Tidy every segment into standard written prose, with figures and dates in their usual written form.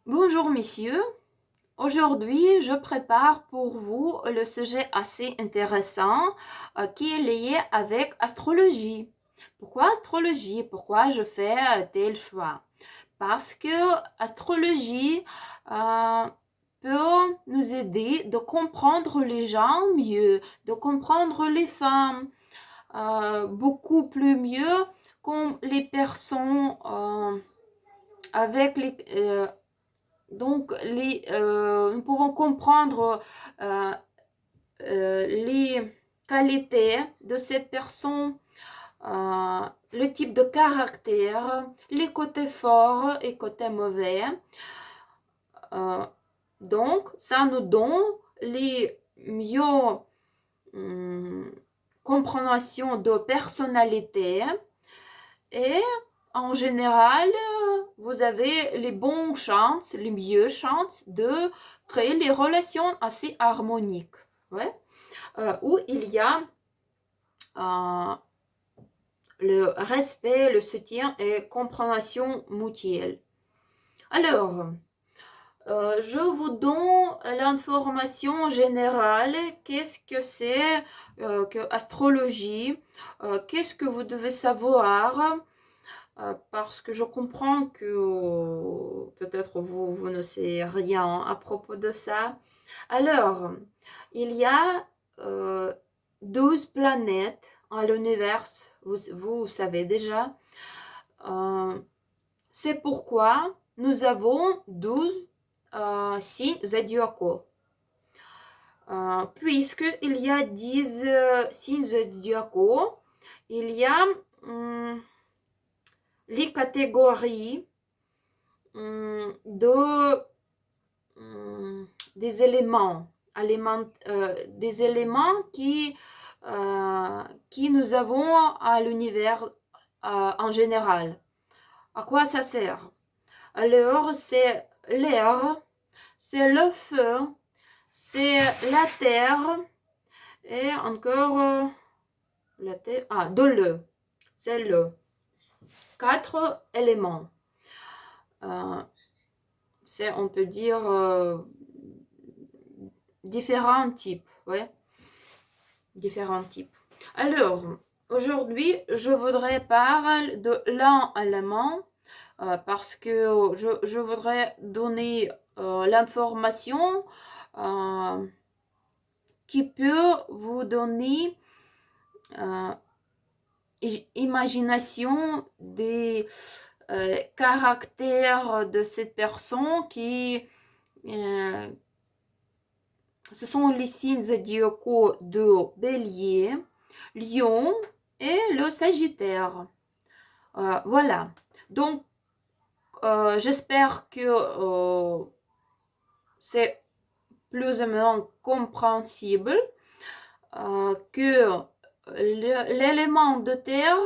Bonjour messieurs, aujourd'hui je prépare pour vous le sujet assez intéressant qui est lié avec astrologie. Pourquoi astrologie? Pourquoi je fais tel choix? Parce que astrologie euh, peut nous aider de comprendre les gens mieux, de comprendre les femmes beaucoup plus mieux comme les personnes avec nous pouvons comprendre euh, les qualités de cette personne, le type de caractère, les côtés forts et côtés mauvais. Euh, donc, ça nous donne les mieux hum, compréhensions de personnalité et en général, vous avez les bonnes chances, les mieux chances de créer les relations assez harmoniques, ouais, où il y a euh, le respect, le soutien et compréhension mutuelle. Alors, je vous donne l'information générale. Qu'est-ce que c'est que astrologie? Qu'est-ce que vous devez savoir? Parce que je comprends que peut-être vous ne savez rien à propos de ça. Alors, il y a 12 planètes en l'univers, vous savez déjà. Euh, c'est pourquoi nous avons 12 signes zodiacaux. Puisqu'il y a 10 signes zodiacaux, il y a les catégories de, des des éléments qui nous avons à l'univers en général. À quoi ça sert? Alors, c'est l'air, c'est le feu, c'est la terre et encore la terre, de l'eau. C'est le 4 éléments. Euh, c'est, on peut dire, différents types, ouais, différents types. Alors, aujourd'hui, je voudrais parler de l'un élément parce que je voudrais donner l'information euh, qui peut vous donner euh, imagination des caractères de cette personne euh, ce sont les signes zodiacaux de Bélier, Lion et le Sagittaire. Voilà. Donc, j'espère que c'est plus ou moins compréhensible que l'élément de terre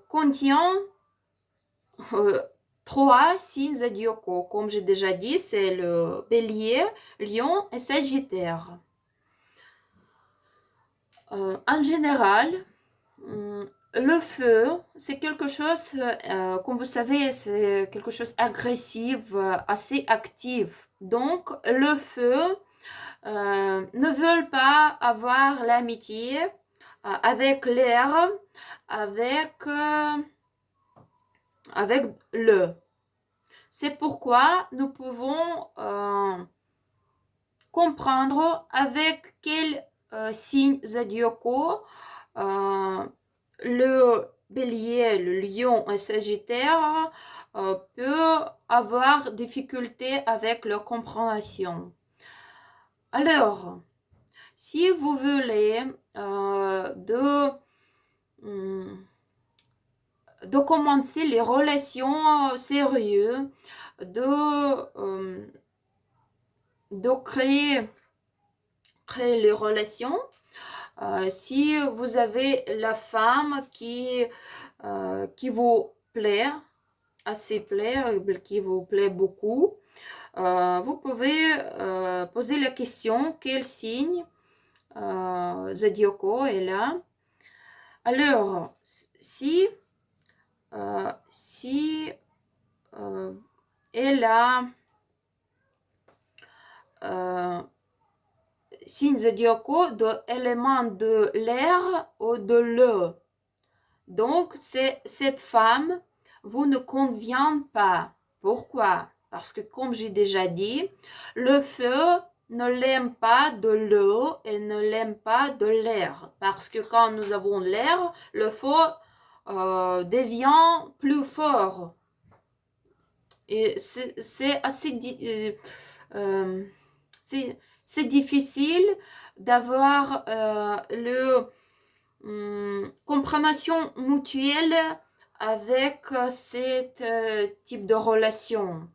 contient euh, 3 signes zodiacaux. Comme j'ai déjà dit, c'est le Bélier, Lion et Sagittaire. En général, le feu, c'est quelque chose, comme vous savez, c'est quelque chose agressif, assez actif. Donc, le feu ne veulent pas avoir l'amitié avec l'air, avec, avec le. C'est pourquoi nous pouvons comprendre avec quel signe zodiacaux le bélier, le lion et sagittaire peut avoir difficulté avec leur compréhension. Alors, si vous voulez de commencer les relations sérieuses, de créer les relations, si vous avez la femme qui vous plaît, assez plaît, qui vous plaît beaucoup, vous pouvez poser la question quel signe zodiacal est là. Alors, si euh, et la signe zodiacal de élément de l'air ou de l'eau. Donc, cette femme vous ne convient pas. Pourquoi? Parce que, comme j'ai déjà dit, le feu ne l'aime pas de l'eau et ne l'aime pas de l'air. Parce que quand nous avons l'air, le feu devient plus fort. Et c'est assez c'est difficile d'avoir le compréhension mutuelle avec ce type de relation.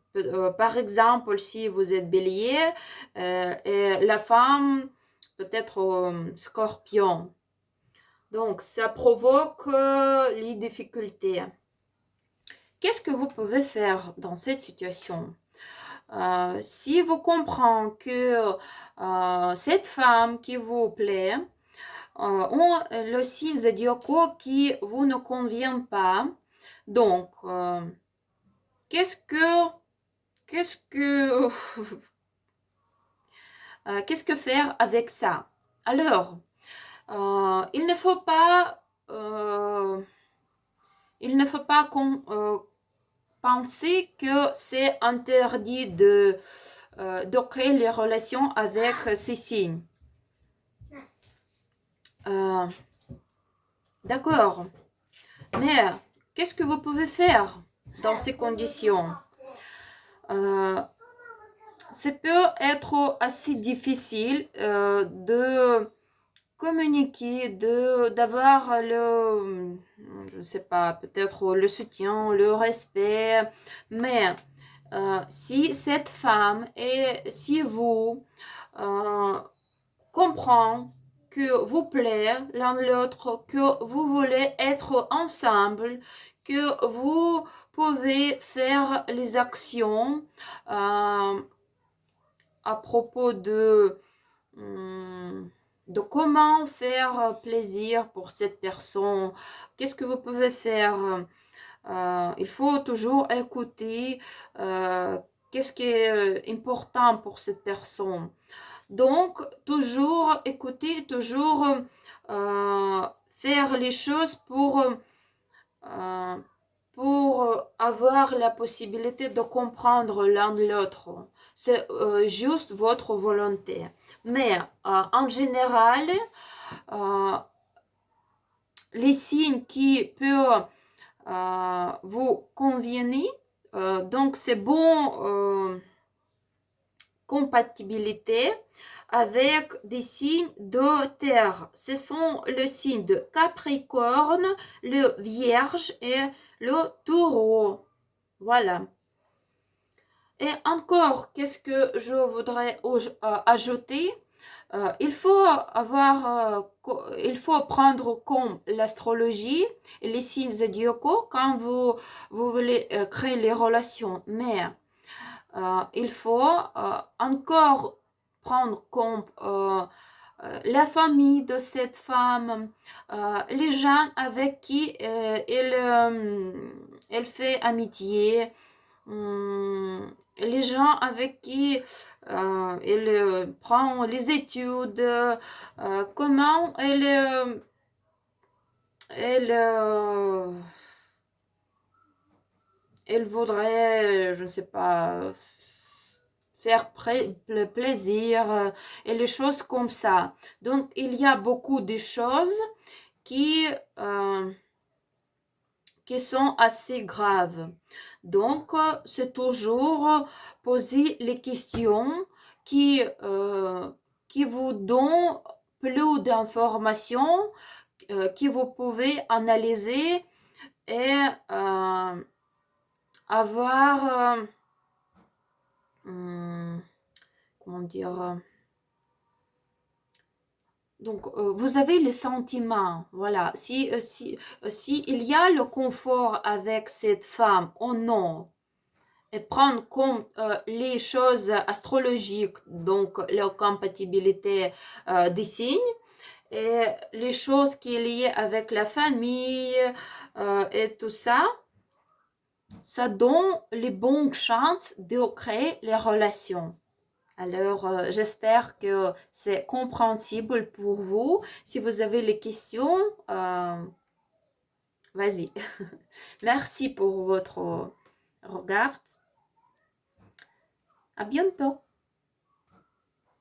Par exemple, si vous êtes bélier et la femme peut-être scorpion. Donc, ça provoque les difficultés. Qu'est-ce que vous pouvez faire dans cette situation? Si vous comprenez que cette femme qui vous plaît ont le signe zodiacal qui vous ne convient pas, donc qu'est-ce que faire avec ça? Alors, il ne faut pas penser que c'est interdit de créer les relations avec ces signes. D'accord. Mais qu'est-ce que vous pouvez faire dans ces conditions? Ça peut être assez difficile de communiquer, d'avoir je ne sais pas, peut-être le soutien, le respect, mais si cette femme et si vous comprenez que vous plaît l'un l'autre, que vous voulez être ensemble, que vous pouvez faire les actions à propos de comment faire plaisir pour cette personne. Qu'est-ce que vous pouvez faire? Il faut toujours écouter qu'est-ce qui est important pour cette personne. Donc, toujours écouter, toujours faire les choses pour avoir la possibilité de comprendre l'un de l'autre. C'est juste votre volonté. Mais en général, les signes qui peuvent vous convenir, donc c'est bon compatibilité avec des signes de terre. Ce sont le signe de Capricorne, le Vierge et le Taureau. Voilà. Et encore, qu'est-ce que je voudrais ajouter? Il faut prendre comme l'astrologie et les signes zodiacaux quand vous voulez créer les relations. Mais il faut encore prendre comme la famille de cette femme, les gens avec qui elle fait amitié, les gens avec qui elle prend les études, comment elle voudrait, je ne sais pas, faire plaisir et les choses comme ça. Donc, il y a beaucoup de choses qui sont assez graves. Donc, c'est toujours poser les questions qui vous donnent plus d'informations, que vous pouvez analyser et avoir, comment dire, donc vous avez les sentiments, voilà. Si il y a le confort avec cette femme ou non, et prendre compte les choses astrologiques, donc la compatibilité des signes, et les choses qui sont liées avec la famille et tout ça, Ça donne les bonnes chances de créer les relations. Alors, j'espère que c'est compréhensible pour vous. Si vous avez les questions, vas-y. Merci pour votre regard. À bientôt.